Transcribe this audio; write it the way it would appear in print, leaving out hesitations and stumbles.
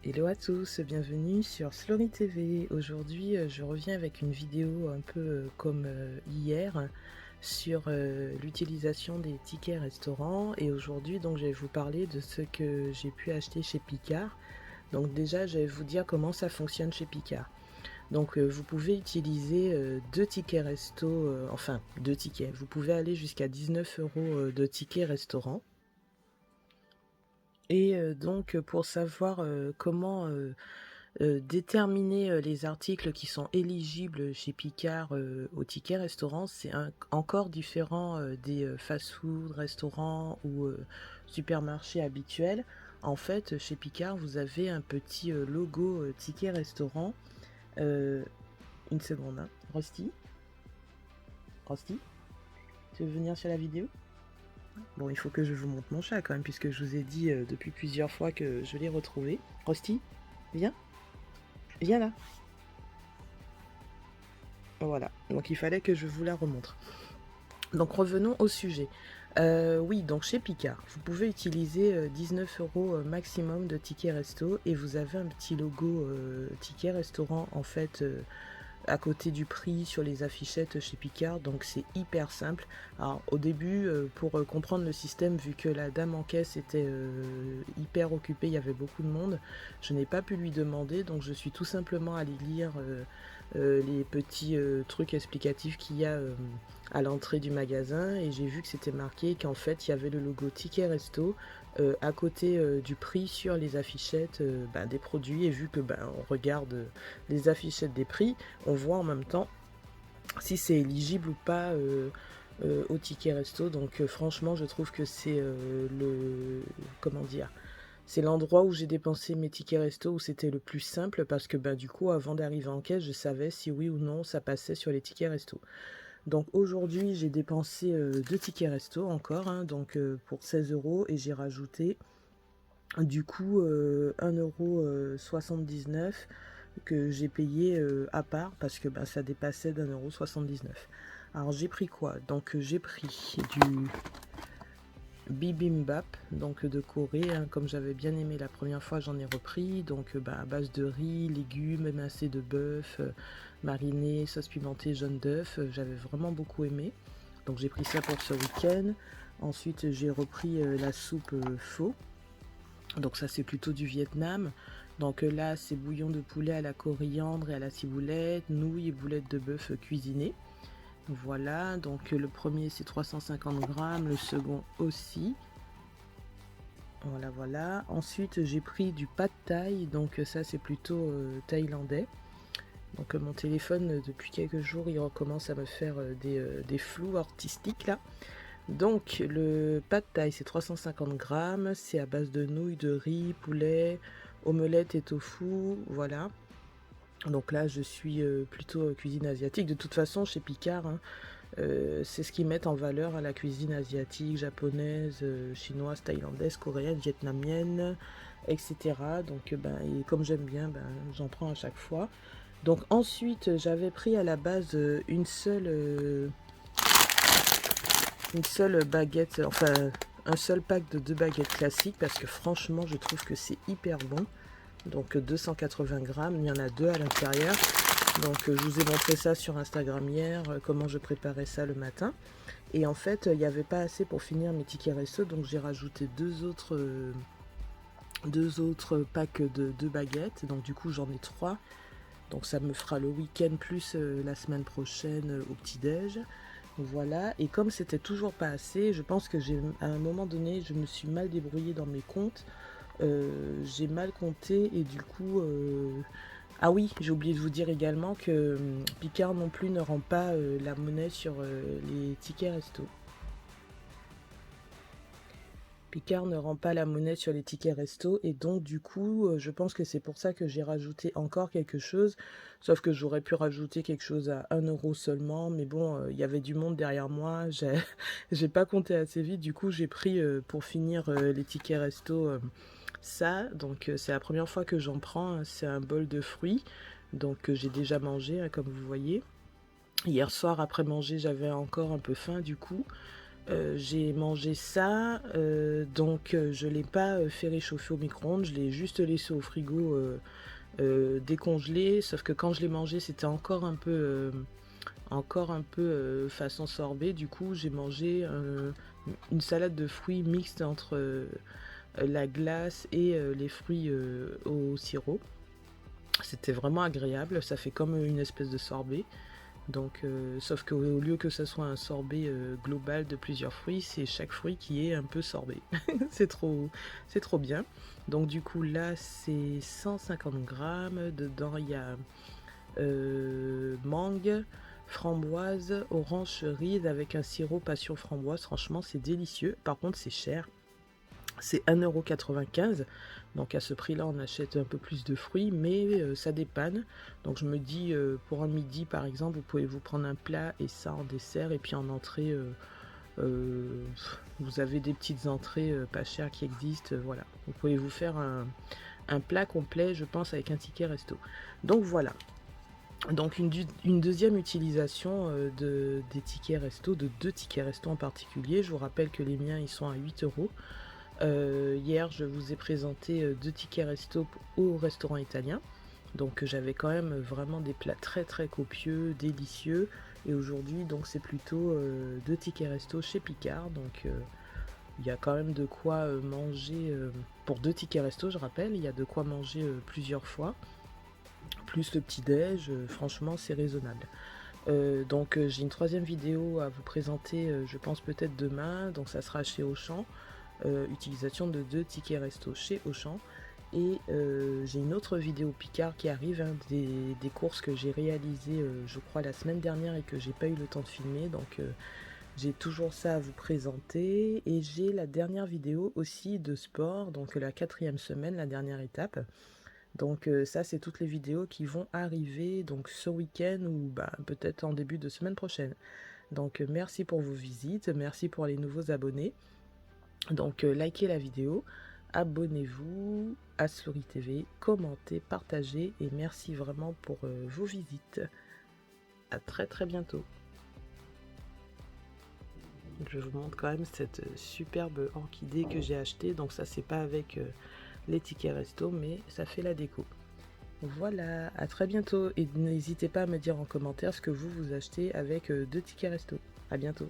Hello à tous, bienvenue sur Slory TV. Aujourd'hui, je reviens avec une vidéo un peu comme hier sur l'utilisation des tickets restaurants. Et aujourd'hui, donc, je vais vous parler de ce que j'ai pu acheter chez Picard. Donc déjà, je vais vous dire comment ça fonctionne chez Picard. Donc vous pouvez utiliser deux tickets resto, enfin deux tickets. Vous pouvez aller jusqu'à 19 € de tickets restaurant. Et donc pour savoir comment déterminer les articles qui sont éligibles chez Picard au ticket restaurant, c'est encore différent des fast-food, restaurants ou supermarchés habituels. En fait, chez Picard, vous avez un petit logo ticket restaurant. Euh, une seconde, hein. Rusty, Rusty, tu veux venir sur la vidéo? Bon, il faut que je vous montre mon chat quand même, puisque je vous ai dit depuis plusieurs fois que je l'ai retrouvé. Rusty, viens, viens là. Voilà, donc il fallait que je vous la remontre. Donc revenons au sujet. Oui, donc chez Picard, vous pouvez utiliser 19 € maximum de tickets resto et vous avez un petit logo ticket restaurant en fait à côté du prix sur les affichettes chez Picard, donc c'est hyper simple. Alors au début, pour comprendre le système, vu que la dame en caisse était hyper occupée, il y avait beaucoup de monde, je n'ai pas pu lui demander, donc je suis tout simplement allée lire les petits trucs explicatifs qu'il y a à l'entrée du magasin, et j'ai vu que c'était marqué qu'en fait il y avait le logo Ticket Resto à côté du prix sur les affichettes des produits, et vu que on regarde les affichettes des prix, on voit en même temps si c'est éligible ou pas au ticket resto. Donc franchement je trouve que c'est le comment dire, c'est l'endroit où j'ai dépensé mes tickets resto où c'était le plus simple, parce que du coup avant d'arriver en caisse je savais si oui ou non ça passait sur les tickets resto. Donc aujourd'hui j'ai dépensé deux tickets resto encore, hein, donc pour 16 €, et j'ai rajouté du coup 1,79 € que j'ai payé à part, parce que ça dépassait d'1,79 €. Alors j'ai pris quoi? Donc j'ai pris du bibimbap, donc de Corée, hein, comme j'avais bien aimé la première fois, j'en ai repris. Donc à base de riz, légumes, émincés de bœuf, mariné, sauce pimentée, jaune d'œuf, j'avais vraiment beaucoup aimé. Donc j'ai pris ça pour ce week-end. Ensuite j'ai repris la soupe pho. Donc ça c'est plutôt du Vietnam. Donc là c'est bouillon de poulet à la coriandre et à la ciboulette, nouilles et boulettes de bœuf cuisinées. Voilà, donc le premier c'est 350 grammes, le second aussi. Voilà, voilà. Ensuite j'ai pris du pad thai, donc ça c'est plutôt thaïlandais. Donc mon téléphone depuis quelques jours il recommence à me faire des flous artistiques là. Donc le pad thai c'est 350 grammes, c'est à base de nouilles, de riz, poulet, omelette et tofu, voilà. Donc là je suis plutôt cuisine asiatique. De toute façon chez Picard, hein, c'est ce qu'ils mettent en valeur à la cuisine asiatique, japonaise, chinoise, thaïlandaise, coréenne, vietnamienne, etc. Donc et comme j'aime bien, j'en prends à chaque fois. Donc ensuite j'avais pris à la base une seule baguette, enfin un seul pack de 2 baguettes classiques, parce que franchement je trouve que c'est hyper bon. Donc 280 grammes, il y en a 2 à l'intérieur. Donc je vous ai montré ça sur Instagram hier, comment je préparais ça le matin. Et en fait il n'y avait pas assez pour finir mes tickets resto, donc j'ai rajouté deux autres packs de 2 baguettes. Donc du coup j'en ai 3. Donc ça me fera le week-end plus la semaine prochaine au petit-déj. Voilà, et comme c'était toujours pas assez, je pense que à un moment donné, je me suis mal débrouillée dans mes comptes. J'ai mal compté et du coup... Ah oui, j'ai oublié de vous dire également que Picard non plus ne rend pas la monnaie sur les tickets resto. Picard ne rend pas la monnaie sur les tickets resto, et donc du coup je pense que c'est pour ça que j'ai rajouté encore quelque chose, sauf que j'aurais pu rajouter quelque chose à 1 € seulement, mais bon il y avait du monde derrière moi, j'ai pas compté assez vite, du coup j'ai pris pour finir les tickets resto ça. Donc c'est la première fois que j'en prends, hein. C'est un bol de fruits, donc j'ai déjà mangé, hein, comme vous voyez. Hier soir après manger j'avais encore un peu faim du coup. J'ai mangé ça, donc je l'ai pas fait réchauffer au micro-ondes, je l'ai juste laissé au frigo décongelé, sauf que quand je l'ai mangé, c'était encore un peu façon sorbet. Du coup, j'ai mangé une salade de fruits mixte entre la glace et les fruits au sirop. C'était vraiment agréable, ça fait comme une espèce de sorbet. Donc, sauf qu'au lieu que ça soit un sorbet global de plusieurs fruits, c'est chaque fruit qui est un peu sorbet. C'est trop bien. Donc du coup là c'est 150 grammes. Dedans il y a mangue, framboise, orange cerise avec un sirop passion framboise. Franchement c'est délicieux. Par contre c'est cher. C'est 1,95 €. Donc à ce prix-là, on achète un peu plus de fruits, mais ça dépanne. Donc je me dis, pour un midi par exemple, vous pouvez vous prendre un plat et ça en dessert. Et puis en entrée, vous avez des petites entrées pas chères qui existent. Voilà, vous pouvez vous faire un plat complet, je pense, avec un ticket resto. Donc voilà. Donc une deuxième utilisation des tickets resto, de 2 tickets resto en particulier. Je vous rappelle que les miens, ils sont à 8 €. Hier, je vous ai présenté 2 tickets resto au restaurant italien. Donc j'avais quand même vraiment des plats très très copieux, délicieux. Et aujourd'hui, donc c'est plutôt 2 tickets resto chez Picard. Donc il y a quand même de quoi manger pour 2 tickets resto, je rappelle. Il y a de quoi manger plusieurs fois. Plus le petit-déj, franchement, c'est raisonnable. Donc j'ai une troisième vidéo à vous présenter, je pense peut-être demain. Donc ça sera chez Auchan. Utilisation de 2 tickets resto chez Auchan. Et j'ai une autre vidéo Picard qui arrive, hein, des courses que j'ai réalisées je crois la semaine dernière et que j'ai pas eu le temps de filmer. Donc j'ai toujours ça à vous présenter. Et j'ai la dernière vidéo aussi de sport, donc la 4e semaine, la dernière étape. Donc ça c'est toutes les vidéos qui vont arriver donc ce week-end ou bah, peut-être en début de semaine prochaine. Donc merci pour vos visites, merci pour les nouveaux abonnés. Donc likez la vidéo, abonnez-vous à Slory TV, commentez, partagez et merci vraiment pour vos visites. À très très bientôt. Je vous montre quand même cette superbe orchidée que j'ai achetée. Donc ça c'est pas avec les tickets resto mais ça fait la déco. Voilà, à très bientôt et n'hésitez pas à me dire en commentaire ce que vous achetez avec 2 tickets resto. À bientôt.